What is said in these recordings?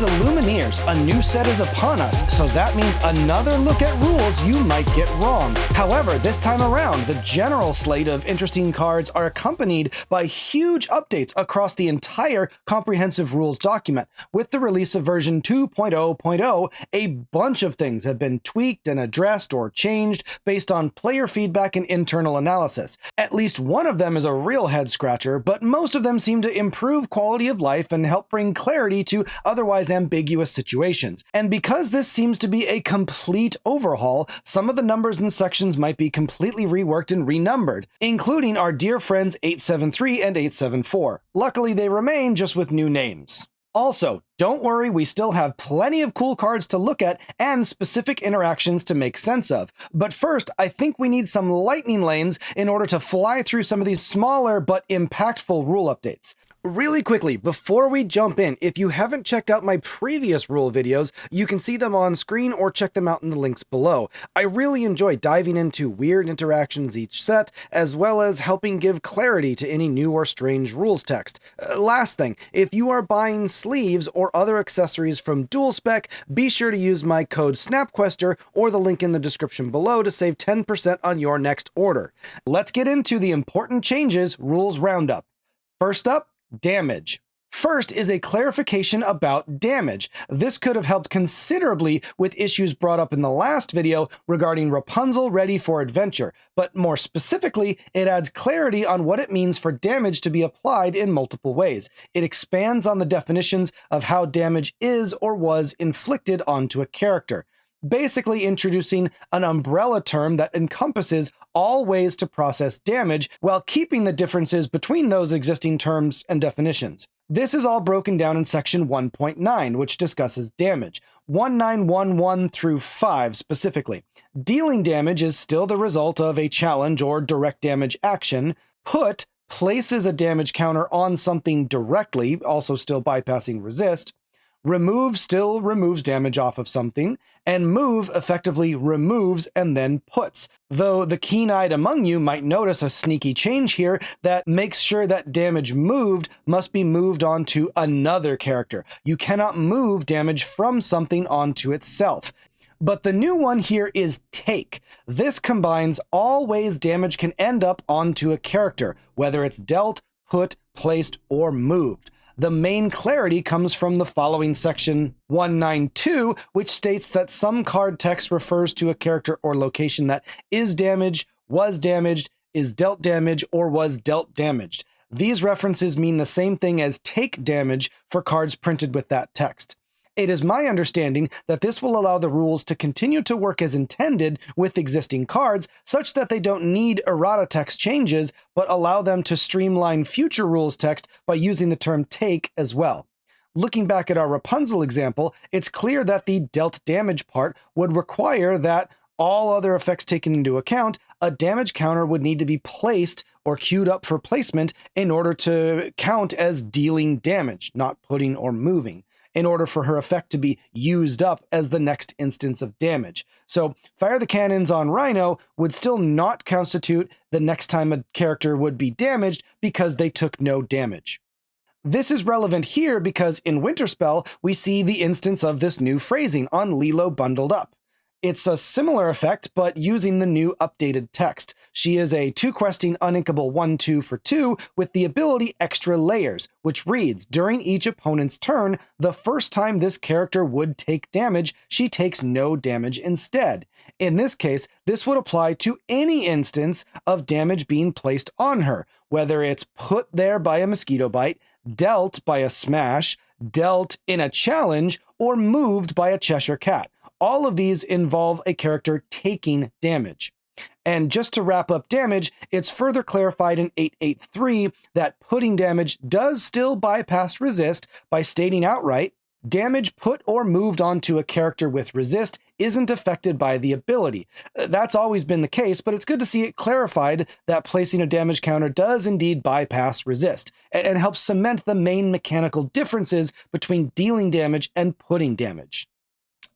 Greetings, Illumineers! A new set is upon us, so that means another look at rules you might get wrong. However, this time around, the general slate of interesting cards are accompanied by huge updates across the entire comprehensive rules document. With the release of version 2.0.0, a bunch of things have been tweaked and addressed or changed based on player feedback and internal analysis. At least one of them is a real head-scratcher, but most of them seem to improve quality of life and help bring clarity to otherwise ambiguous situations. And because this seems to be a complete overhaul, some of the numbers and sections might be completely reworked and renumbered, including our dear friends 873 and 874. Luckily, they remain just with new names. Also, don't worry, we still have plenty of cool cards to look at and specific interactions to make sense of. But first, I think we need some lightning lanes in order to fly through some of these smaller but impactful rule updates. Really quickly, before we jump in, if you haven't checked out my previous rule videos, you can see them on screen or check them out in the links below. I really enjoy diving into weird interactions each set, as well as helping give clarity to any new or strange rules text. Last thing, if you are buying sleeves or other accessories from DualSpec, be sure to use my code SNAPQuester or the link in the description below to save 10% on your next order. Let's get into the important changes rules roundup. First up, damage. First is a clarification about damage. This could have helped considerably with issues brought up in the last video regarding Rapunzel ready for adventure, but more specifically, it adds clarity on what it means for damage to be applied in multiple ways. It expands on the definitions of how damage is or was inflicted onto a character, basically introducing an umbrella term that encompasses all ways to process damage while keeping the differences between those existing terms and definitions. This is all broken down in section 1.9, which discusses damage, 1911 through 5 specifically. Dealing damage is still the result of a challenge or direct damage action. Put places a damage counter on something directly, also still bypassing resist. Remove still removes damage off of something, and move effectively removes and then puts. Though the keen-eyed among you might notice a sneaky change here that makes sure that damage moved must be moved onto another character. You cannot move damage from something onto itself. But the new one here is take. This combines all ways damage can end up onto a character, whether it's dealt, put, placed, or moved. The main clarity comes from the following section 192, which states that some card text refers to a character or location that is damaged, is dealt damage, or was dealt damaged. These references mean the same thing as take damage for cards printed with that text. It is my understanding that this will allow the rules to continue to work as intended with existing cards, such that they don't need errata text changes, but allow them to streamline future rules text by using the term take as well. Looking back at our Rapunzel example, it's clear that the dealt damage part would require that, all other effects taken into account, a damage counter would need to be placed or queued up for placement in order to count as dealing damage, not putting or moving, in order for her effect to be used up as the next instance of damage. So fire the cannons on Rhino would still not constitute the next time a character would be damaged because they took no damage. This is relevant here because in Winterspell, we see the instance of this new phrasing on Lilo bundled up. It's a similar effect, but using the new updated text. She is a 2-questing uninkable 1/2 for 2 with the ability Extra Layers, which reads, during each opponent's turn, the first time this character would take damage, she takes no damage instead. In this case, this would apply to any instance of damage being placed on her, whether it's put there by a mosquito bite, dealt by a smash, dealt in a challenge, or moved by a Cheshire Cat. All of these involve a character taking damage. And just to wrap up damage, it's further clarified in 883 that putting damage does still bypass resist by stating outright, damage put or moved onto a character with resist isn't affected by the ability. That's always been the case, but it's good to see it clarified that placing a damage counter does indeed bypass resist, and helps cement the main mechanical differences between dealing damage and putting damage.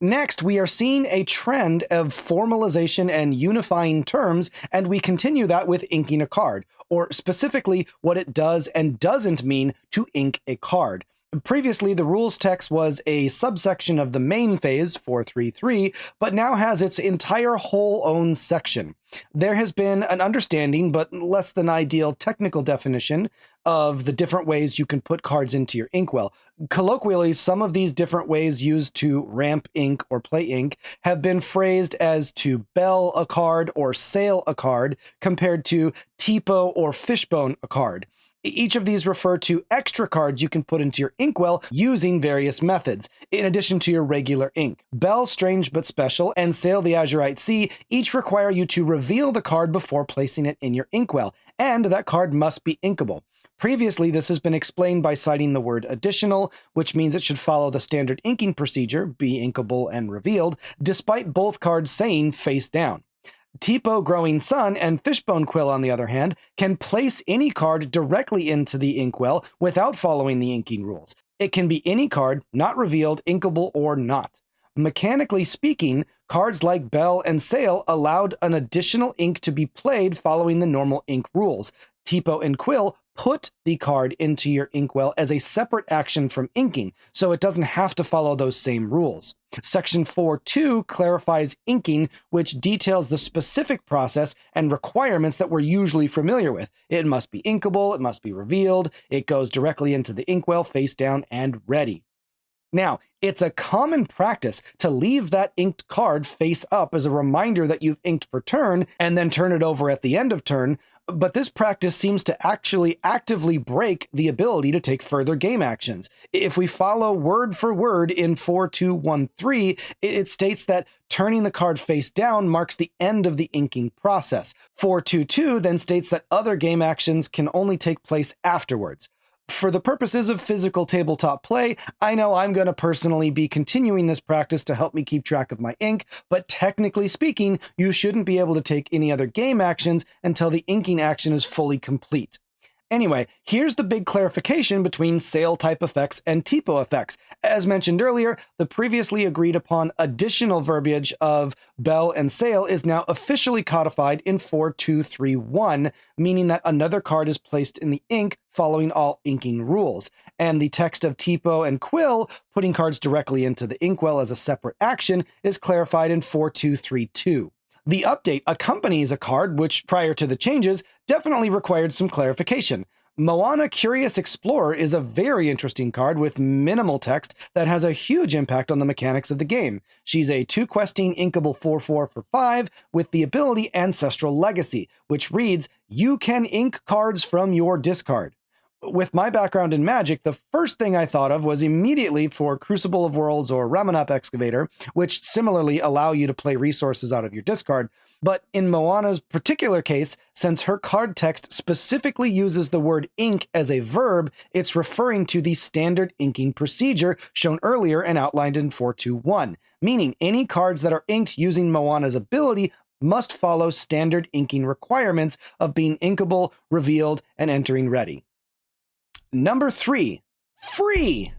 Next, we are seeing a trend of formalization and unifying terms, and we continue that with inking a card, or specifically what it does and doesn't mean to ink a card. Previously, the rules text was a subsection of the main phase, 433, but now has its entire whole own section. There has been an understanding, but less than ideal technical definition of the different ways you can put cards into your inkwell. Colloquially, some of these different ways used to ramp ink or play ink have been phrased as to bell a card or sail a card, compared to tipo or fishbone a card. Each of these refer to extra cards you can put into your inkwell using various methods, in addition to your regular ink. Bell, Strange but Special, and Sail the Azurite Sea each require you to reveal the card before placing it in your inkwell, and that card must be inkable. Previously, this has been explained by citing the word additional, which means it should follow the standard inking procedure, be inkable and revealed, despite both cards saying face down. Tipo, Growing Sun, and Fishbone Quill, on the other hand, can place any card directly into the inkwell without following the inking rules. It can be any card, not revealed, inkable, or not. Mechanically speaking, cards like Bell and Sail allowed an additional ink to be played following the normal ink rules. Tipo and Quill put the card into your inkwell as a separate action from inking, so it doesn't have to follow those same rules. Section 4.2 clarifies inking, which details the specific process and requirements that we're usually familiar with. It must be inkable, it must be revealed, it goes directly into the inkwell, face down, and ready. Now, it's a common practice to leave that inked card face up as a reminder that you've inked for turn, and then turn it over at the end of turn, but this practice seems to actually actively break the ability to take further game actions. If we follow word for word in 4213, it states that turning the card face down marks the end of the inking process. 422 then states that other game actions can only take place afterwards. For the purposes of physical tabletop play, I know I'm going to personally be continuing this practice to help me keep track of my ink, but technically speaking, you shouldn't be able to take any other game actions until the inking action is fully complete. Anyway, here's the big clarification between sail type effects and tipo effects. As mentioned earlier, the previously agreed upon additional verbiage of bell and sail is now officially codified in 4231, meaning that another card is placed in the ink following all inking rules. And the text of tipo and quill, putting cards directly into the inkwell as a separate action, is clarified in 4232. The update accompanies a card which, prior to the changes, definitely required some clarification. Moana Curious Explorer is a very interesting card with minimal text that has a huge impact on the mechanics of the game. She's a 2-questing inkable 4/4 for 5 with the ability Ancestral Legacy, which reads, "You can ink cards from your discard." With my background in Magic, the first thing I thought of was immediately for Crucible of Worlds or Ramunap Excavator, which similarly allow you to play resources out of your discard. But in Moana's particular case, since her card text specifically uses the word ink as a verb, it's referring to the standard inking procedure shown earlier and outlined in 421, meaning any cards that are inked using Moana's ability must follow standard inking requirements of being inkable, revealed, and entering ready. Number 3, free.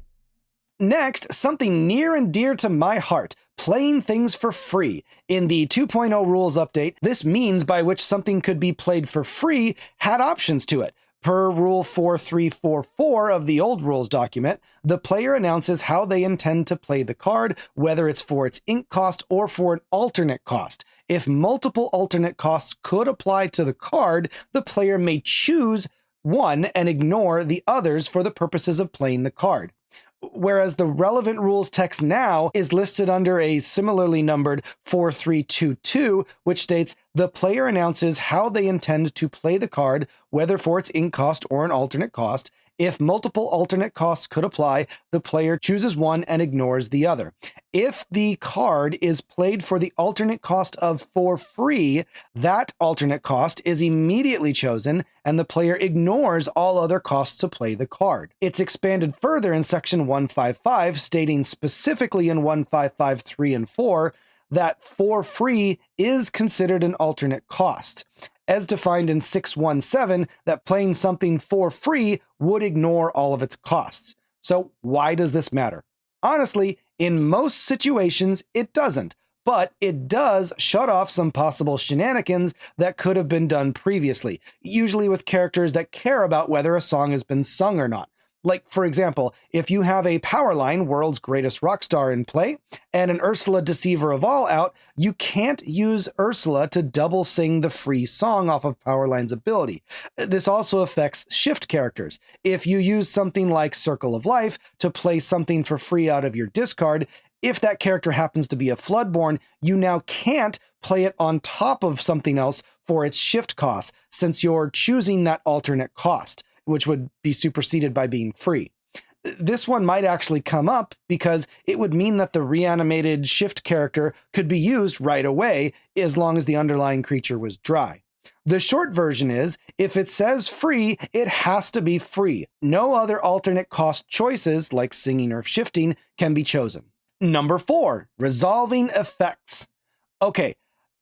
Next, something near and dear to my heart, playing things for free. In the 2.0 rules update, this means by which something could be played for free had options to it. Per Rule 4344 of the old rules document, the player announces how they intend to play the card, whether it's for its ink cost or for an alternate cost. If multiple alternate costs could apply to the card, the player may choose one and ignore the others for the purposes of playing the card. Whereas the relevant rules text now is listed under a similarly numbered 4322, which states the player announces how they intend to play the card, whether for its ink cost or an alternate cost. If multiple alternate costs could apply, the player chooses one and ignores the other. If the card is played for the alternate cost of for free, that alternate cost is immediately chosen and the player ignores all other costs to play the card. It's expanded further in section 155, stating specifically in 1553 and 4 that for free is considered an alternate cost, as defined in 617, that playing something for free would ignore all of its costs. So why does this matter? Honestly, in most situations, it doesn't, but it does shut off some possible shenanigans that could have been done previously, usually with characters that care about whether a song has been sung or not. Like, for example, if you have a Powerline, World's Greatest Rock Star, in play, and an Ursula Deceiver of All out, you can't use Ursula to double sing the free song off of Powerline's ability. This also affects shift characters. If you use something like Circle of Life to play something for free out of your discard, if that character happens to be a Floodborn, you now can't play it on top of something else for its shift cost, since you're choosing that alternate cost, which would be superseded by being free. This one might actually come up because it would mean that the reanimated shift character could be used right away as long as the underlying creature was dry. The short version is, if it says free, it has to be free. No other alternate cost choices, like singing or shifting, can be chosen. Number 4, resolving effects. Okay,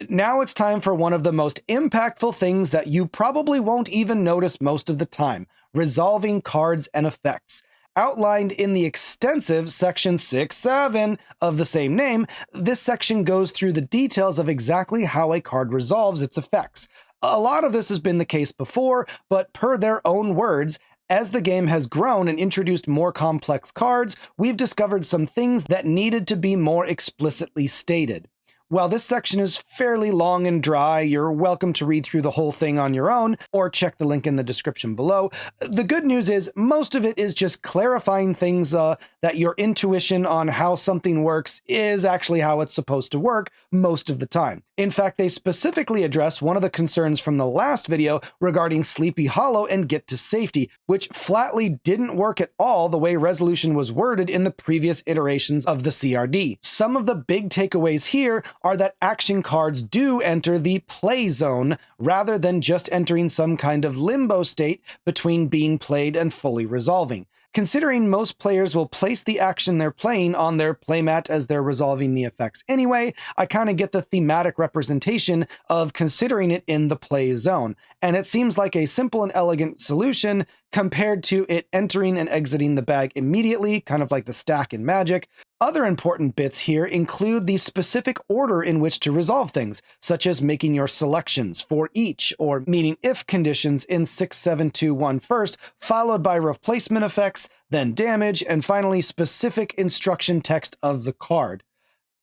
now it's time for one of the most impactful things that you probably won't even notice most of the time: resolving cards and effects. Outlined in the extensive section 6.7 of the same name, this section goes through the details of exactly how a card resolves its effects. A lot of this has been the case before, but per their own words, as the game has grown and introduced more complex cards, we've discovered some things that needed to be more explicitly stated. While this section is fairly long and dry, you're welcome to read through the whole thing on your own, or check the link in the description below. The good news is most of it is just clarifying things that your intuition on how something works is actually how it's supposed to work most of the time. In fact, they specifically address one of the concerns from the last video regarding Sleepy Hollow and Get to Safety, which flatly didn't work at all the way resolution was worded in the previous iterations of the CRD. Some of the big takeaways here are that action cards do enter the play zone rather than just entering some kind of limbo state between being played and fully resolving. Considering most players will place the action they're playing on their playmat as they're resolving the effects anyway, I kind of get the thematic representation of considering it in the play zone, and it seems like a simple and elegant solution compared to it entering and exiting the bag immediately, kind of like the stack in Magic. Other important bits here include the specific order in which to resolve things, such as making your selections for each, or meeting if conditions in 6.7.2.1 first, followed by replacement effects, then damage, and finally specific instruction text of the card.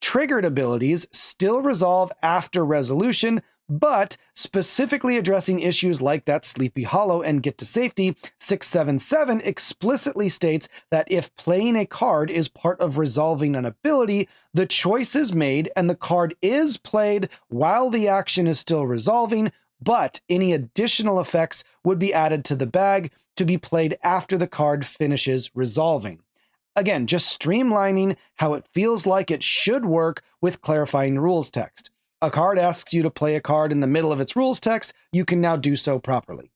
Triggered abilities still resolve after resolution, but specifically addressing issues like that Sleepy Hollow and Get to Safety, 6.7.7 explicitly states that if playing a card is part of resolving an ability, the choice is made and the card is played while the action is still resolving, but any additional effects would be added to the bag to be played after the card finishes resolving. Again, just streamlining how it feels like it should work with clarifying rules text. A card asks you to play a card in the middle of its rules text, you can now do so properly.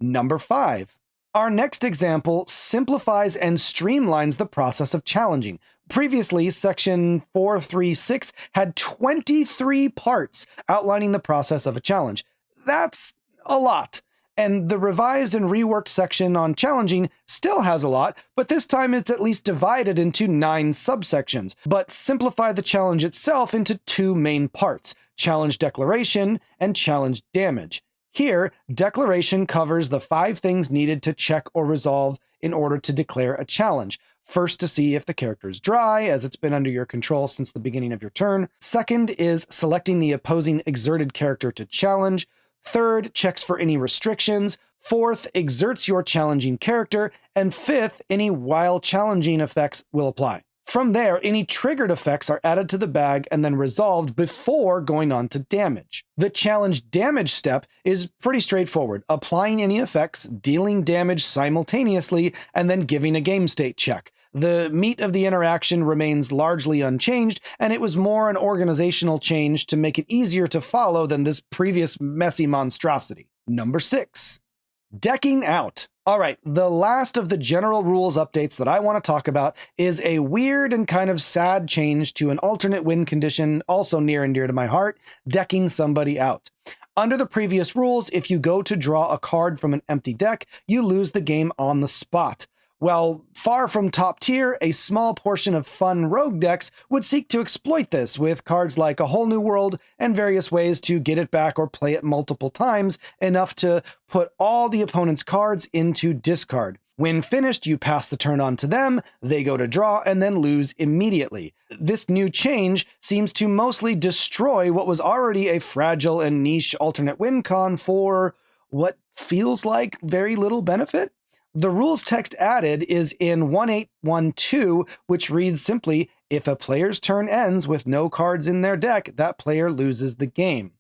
Number 5. Our next example simplifies and streamlines the process of challenging. Previously, section 4.3.6 had 23 parts outlining the process of a challenge. That's a lot. And the revised and reworked section on challenging still has a lot, but this time it's at least divided into 9 subsections, but simplify the challenge itself into 2 main parts: challenge declaration and challenge damage. Here, declaration covers the 5 things needed to check or resolve in order to declare a challenge. First, to see if the character is dry, as it's been under your control since the beginning of your turn. Second is selecting the opposing exerted character to challenge. Third, checks for any restrictions. Fourth, exerts your challenging character. And fifth, any while challenging effects will apply. From there, any triggered effects are added to the bag and then resolved before going on to damage. The challenge damage step is pretty straightforward: applying any effects, dealing damage simultaneously, and then giving a game state check. The meat of the interaction remains largely unchanged, and it was more an organizational change to make it easier to follow than this previous messy monstrosity. Number 6. Decking out. All right, the last of the general rules updates that I want to talk about is a weird and kind of sad change to an alternate win condition also near and dear to my heart: decking somebody out. Under the previous rules, if you go to draw a card from an empty deck, you lose the game on the spot. Well, far from top tier, a small portion of fun rogue decks would seek to exploit this with cards like A Whole New World and various ways to get it back or play it multiple times, enough to put all the opponent's cards into discard. When finished, you pass the turn on to them, they go to draw, and then lose immediately. This new change seems to mostly destroy what was already a fragile and niche alternate win con for what feels like very little benefit. The rules text added is in 1812, which reads simply, if a player's turn ends with no cards in their deck, that player loses the game.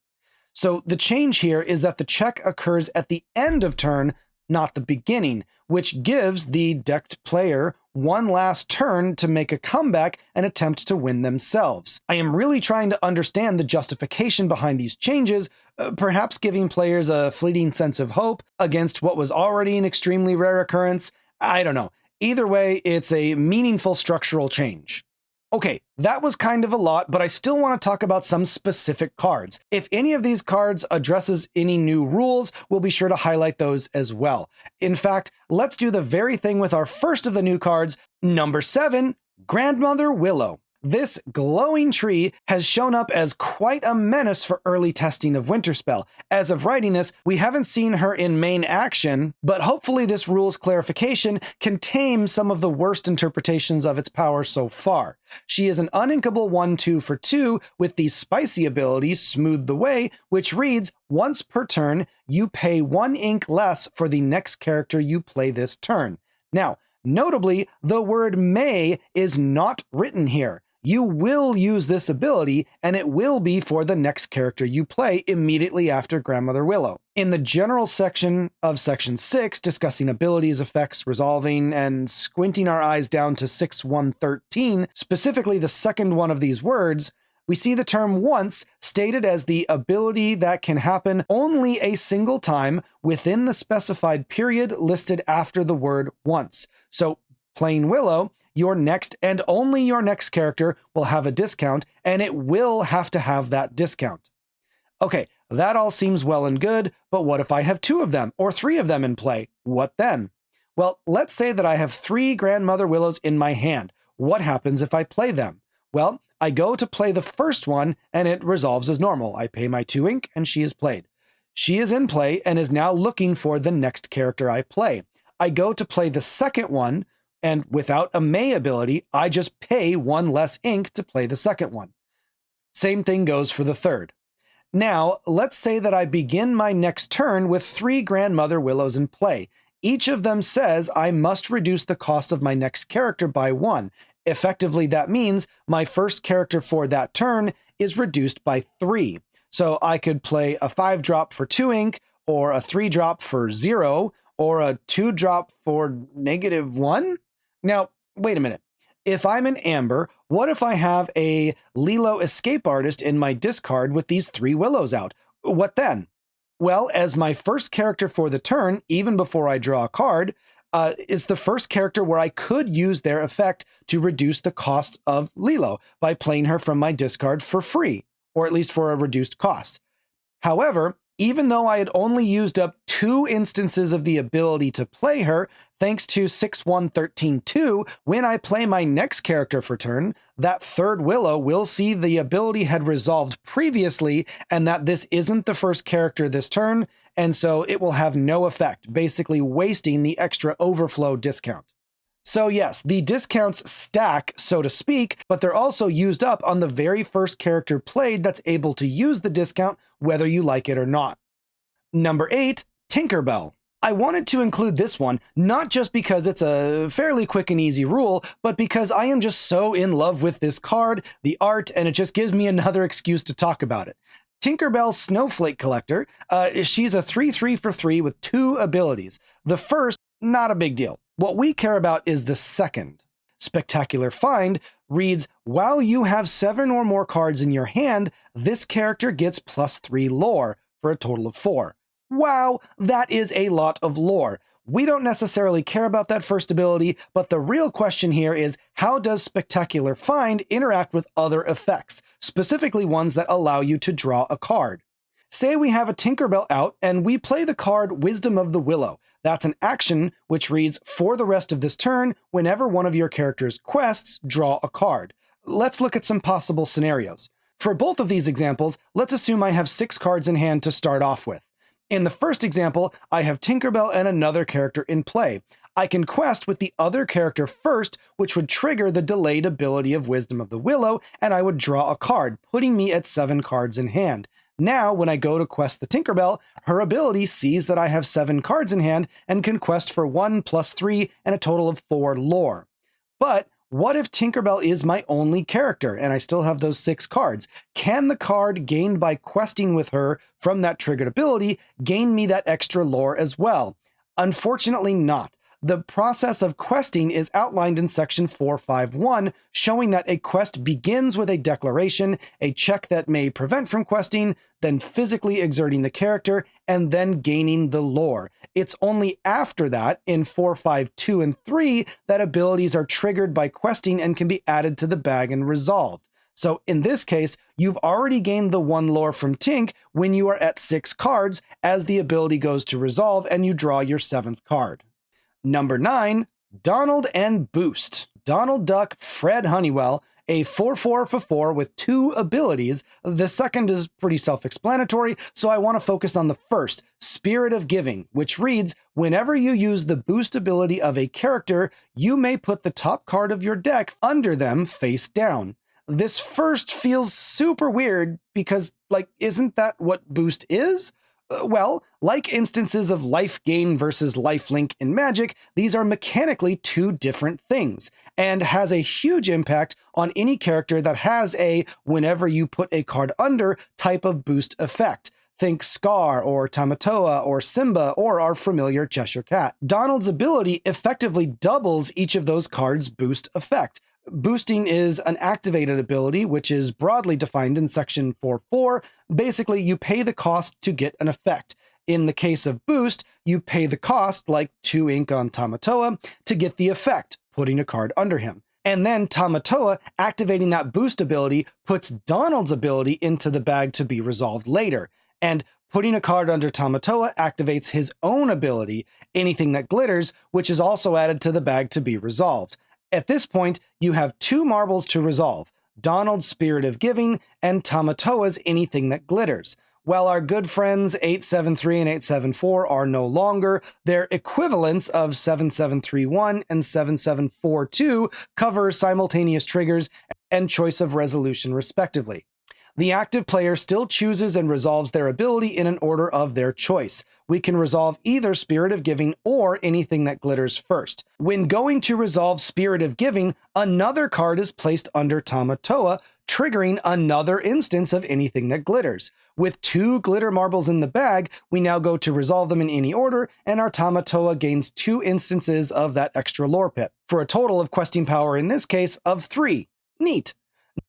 So the change here is that the check occurs at the end of turn, not the beginning, which gives the decked player one last turn to make a comeback and attempt to win themselves. I am really trying to understand the justification behind these changes, perhaps giving players a fleeting sense of hope against what was already an extremely rare occurrence. I don't know. Either way, it's a meaningful structural change. Okay, that was kind of a lot, but I still want to talk about some specific cards. If any of these cards addresses any new rules, we'll be sure to highlight those as well. In fact, let's do the very thing with our first of the new cards, number 7, Grandmother Willow. This glowing tree has shown up as quite a menace for early testing of Winterspell. As of writing this, we haven't seen her in main action, but hopefully this rule's clarification can tame some of the worst interpretations of its power so far. She is an uninkable 1/2 for 2 with the spicy ability Smooth the Way, which reads, once per turn, you pay 1 ink less for the next character you play this turn. Now, notably, the word may is not written here. You will use this ability, and it will be for the next character you play immediately after Grandmother Willow. In the general section of Section 6, discussing abilities, effects, resolving, and squinting our eyes down to 6.1.13, specifically the second one of these words, we see the term once stated as the ability that can happen only a single time within the specified period listed after the word once. So, playing Willow, your next and only your next character will have a discount, and it will have to have that discount. Okay, that all seems well and good, but what if I have 2 of them or 3 of them in play? What then? Well, let's say that I have 3 Grandmother Willows in my hand. What happens if I play them? Well, I go to play the first one, and it resolves as normal. I pay my 2 ink, and she is played. She is in play and is now looking for the next character I play. I go to play the second one, and without a May ability, I just pay 1 less ink to play the second one. Same thing goes for the third. Now, let's say that I begin my next turn with 3 Grandmother Willows in play. Each of them says I must reduce the cost of my next character by 1. Effectively, that means my first character for that turn is reduced by 3. So I could play a 5-drop for 2 ink, or a 3-drop for 0, or a 2-drop for -1? Now, wait a minute. If I'm an Amber, what if I have a Lilo Escape Artist in my discard with these 3 Willows out? What then? Well, as my first character for the turn, even before I draw a card, is the first character where I could use their effect to reduce the cost of Lilo by playing her from my discard for free, or at least for a reduced cost. However, even though I had only used up 2 instances of the ability to play her, thanks to 6.1.13.2, when I play my next character for turn, that third Willow will see the ability had resolved previously and that this isn't the first character this turn, and so it will have no effect, basically wasting the extra overflow discount. So yes, the discounts stack, so to speak, but they're also used up on the very first character played that's able to use the discount, whether you like it or not. Number 8, Tinkerbell. I wanted to include this one, not just because it's a fairly quick and easy rule, but because I am just so in love with this card, the art, and it just gives me another excuse to talk about it. Tinkerbell Snowflake Collector, she's a 3/3 for 3 with 2 abilities. The first, not a big deal. What we care about is the second. Spectacular Find reads, while you have 7 or more cards in your hand, this character gets +3 lore for a total of 4. Wow, that is a lot of lore. We don't necessarily care about that first ability, but the real question here is, how does Spectacular Find interact with other effects, specifically ones that allow you to draw a card? Say we have a Tinkerbell out and we play the card Wisdom of the Willow. That's an action which reads, for the rest of this turn, whenever one of your character's quests, draw a card. Let's look at some possible scenarios. For both of these examples, let's assume I have 6 cards in hand to start off with. In the first example, I have Tinkerbell and another character in play. I can quest with the other character first, which would trigger the delayed ability of Wisdom of the Willow, and I would draw a card, putting me at 7 cards in hand. Now, when I go to quest the Tinkerbell, her ability sees that I have 7 cards in hand and can quest for 1 plus 3 and a total of 4 lore. But what if Tinkerbell is my only character and I still have those 6 cards? Can the card gained by questing with her from that triggered ability gain me that extra lore as well? Unfortunately not. The process of questing is outlined in section 451, showing that a quest begins with a declaration, a check that may prevent from questing, then physically exerting the character, and then gaining the lore. It's only after that, in 452 and 3, that abilities are triggered by questing and can be added to the bag and resolved. So in this case, you've already gained the 1 lore from Tink when you are at 6 cards as the ability goes to resolve and you draw your 7th card. Number 9, Donald and Boost. Donald Duck Fred Honeywell, a 4/4 for 4 with 2 abilities. The second is pretty self-explanatory, so I want to focus on the first, Spirit of Giving, which reads, whenever you use the boost ability of a character, you may put the top card of your deck under them face down. This first feels super weird because, isn't that what boost is? Well, like instances of life gain versus lifelink in Magic, these are mechanically 2 different things, and has a huge impact on any character that has a whenever you put a card under type of boost effect. Think Scar, or Tamatoa, or Simba, or our familiar Cheshire Cat. Donald's ability effectively doubles each of those cards' boost effect. Boosting is an activated ability, which is broadly defined in section 4.4. Basically, you pay the cost to get an effect. In the case of boost, you pay the cost, like 2 ink on Tamatoa, to get the effect, putting a card under him. And then Tamatoa activating that boost ability puts Donald's ability into the bag to be resolved later. And putting a card under Tamatoa activates his own ability, Anything That Glitters, which is also added to the bag to be resolved. At this point, you have 2 marbles to resolve, Donald's Spirit of Giving and Tamatoa's Anything That Glitters. While our good friends 873 and 874 are no longer, their equivalents of 7731 and 7742 cover simultaneous triggers and choice of resolution respectively. The active player still chooses and resolves their ability in an order of their choice. We can resolve either Spirit of Giving or Anything That Glitters first. When going to resolve Spirit of Giving, another card is placed under Tamatoa, triggering another instance of Anything That Glitters. With 2 glitter marbles in the bag, we now go to resolve them in any order, and our Tamatoa gains 2 instances of that extra lore pip, for a total of questing power in this case of 3. Neat.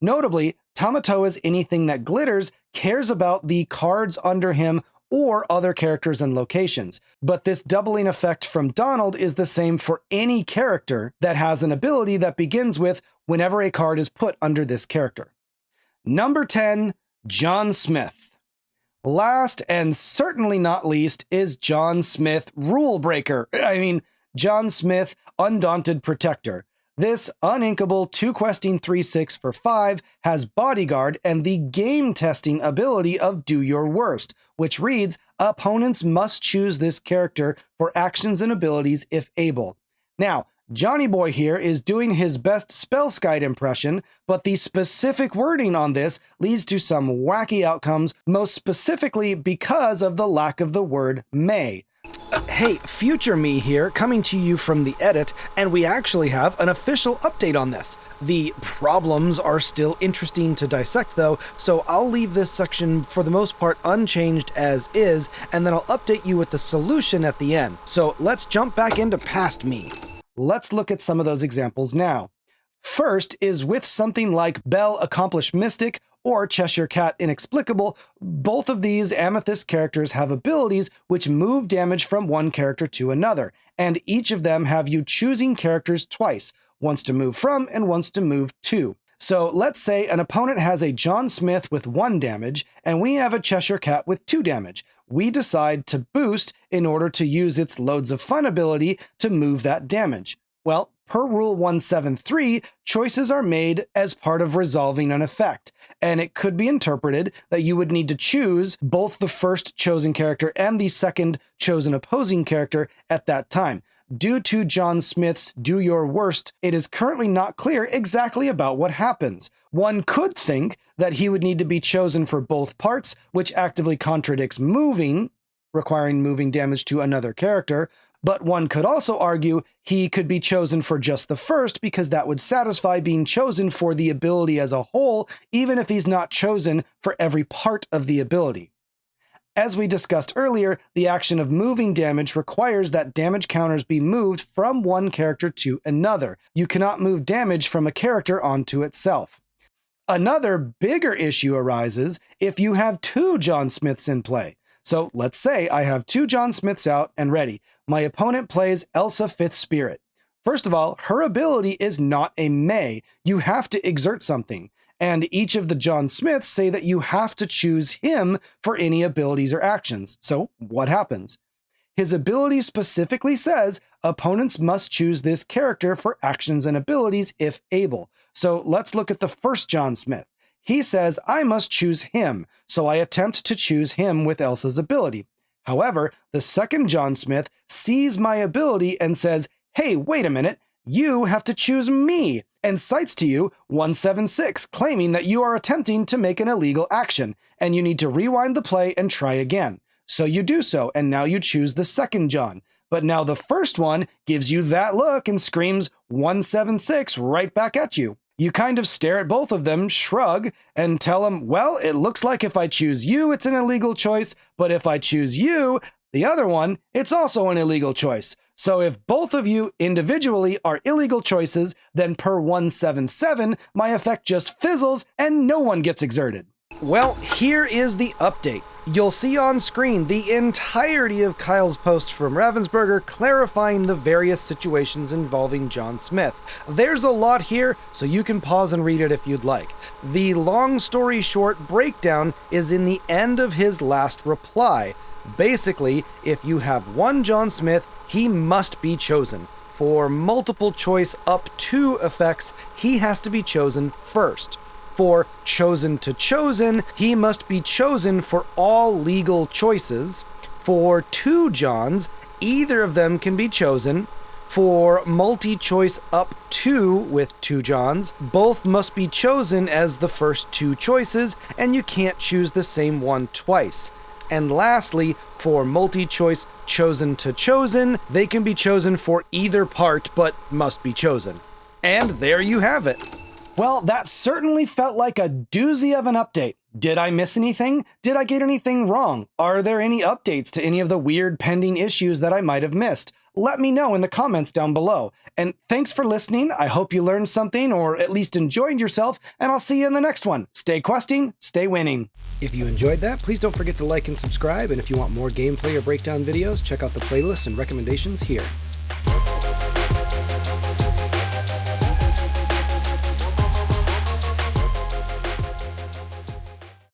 Notably, Tamatoa's Anything That Glitters cares about the cards under him or other characters and locations, but this doubling effect from Donald is the same for any character that has an ability that begins with whenever a card is put under this character. Number 10, John Smith. Last and certainly not least is John Smith Rule Breaker. John Smith Undaunted Protector. This uninkable 2-questing 3/6 for 5 has Bodyguard and the game-testing ability of Do Your Worst, which reads, opponents must choose this character for actions and abilities if able. Now, Johnny Boy here is doing his best Spellskite impression, but the specific wording on this leads to some wacky outcomes, most specifically because of the lack of the word may. Hey, future me here, coming to you from the edit, and we actually have an official update on this. The problems are still interesting to dissect though, so I'll leave this section for the most part unchanged as is, and then I'll update you with the solution at the end. So let's jump back into past me. Let's look at some of those examples now. First is with something like Bell Accomplished Mystic or Cheshire Cat Inexplicable. Both of these Amethyst characters have abilities which move damage from one character to another, and each of them have you choosing characters twice, once to move from and once to move to. So let's say an opponent has a John Smith with 1 damage, and we have a Cheshire Cat with 2 damage. We decide to boost in order to use its Loads of Fun ability to move that damage. Well, per Rule 173, choices are made as part of resolving an effect, and it could be interpreted that you would need to choose both the first chosen character and the second chosen opposing character at that time. Due to John Smith's do your worst, it is currently not clear exactly about what happens. One could think that he would need to be chosen for both parts, which actively contradicts moving, requiring moving damage to another character, but one could also argue he could be chosen for just the first because that would satisfy being chosen for the ability as a whole, even if he's not chosen for every part of the ability. As we discussed earlier, the action of moving damage requires that damage counters be moved from one character to another. You cannot move damage from a character onto itself. Another bigger issue arises if you have two John Smiths in play. So let's say I have two John Smiths out and ready. My opponent plays Elsa Fifth Spirit. First of all, her ability is not a May. You have to exert something. And each of the John Smiths say that you have to choose him for any abilities or actions. So what happens? His ability specifically says opponents must choose this character for actions and abilities if able. So let's look at the first John Smith. He says I must choose him, so I attempt to choose him with Elsa's ability. However, the second John Smith sees my ability and says, hey, wait a minute, you have to choose me, and cites to you 176, claiming that you are attempting to make an illegal action, and you need to rewind the play and try again. So you do so, and now you choose the second John. But now the first one gives you that look and screams 176 right back at you. You kind of stare at both of them, shrug, and tell them, well, it looks like if I choose you, it's an illegal choice, but if I choose you, the other one, it's also an illegal choice. So if both of you individually are illegal choices, then per 177, my effect just fizzles and no one gets exerted. Well, here is the update. You'll see on screen the entirety of Kyle's post from Ravensburger clarifying the various situations involving John Smith. There's a lot here, so you can pause and read it if you'd like. The long story short breakdown is in the end of his last reply. Basically, if you have one John Smith, he must be chosen. For multiple choice up to effects, he has to be chosen first. For chosen to chosen, he must be chosen for all legal choices. For two Johns, either of them can be chosen. For multi-choice up to with two Johns, both must be chosen as the first two choices, and you can't choose the same one twice. And lastly, for multi-choice chosen to chosen, they can be chosen for either part, but must be chosen. And there you have it. Well, that certainly felt like a doozy of an update. Did I miss anything? Did I get anything wrong? Are there any updates to any of the weird pending issues that I might have missed? Let me know in the comments down below. And thanks for listening. I hope you learned something or at least enjoyed yourself, and I'll see you in the next one. Stay questing, stay winning. If you enjoyed that, please don't forget to like and subscribe, and if you want more gameplay or breakdown videos, check out the playlist and recommendations here.